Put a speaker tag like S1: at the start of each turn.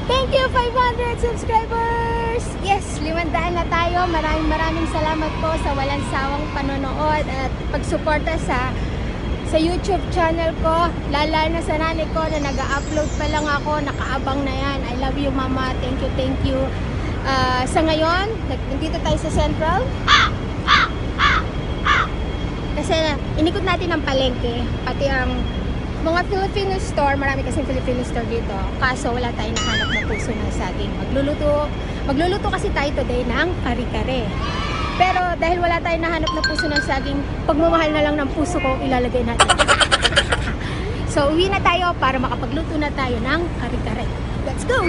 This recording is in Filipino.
S1: Thank you, 500 subscribers! Yes, 500 na tayo. Maraming salamat po sa walang sawang panonood at pagsuporta sa YouTube channel ko. Lalo na sa nanay ko na nag-upload pa lang ako. Nakaabang na yan. I love you, Mama. Thank you. Sa ngayon, nandito tayo sa Central. Kasi inikot natin ang palengke, pati ang mga Filipino store. Marami kasing Filipino store dito. Kaso wala tayong nahanap na puso ng saging. Magluluto kasi tayo today ng kare-kare. Pero dahil wala tayong nahanap na puso ng saging, pagmamahal na lang ng puso ko ilalagay natin. So uwi na tayo para makapagluto na tayo ng kare-kare. Let's go!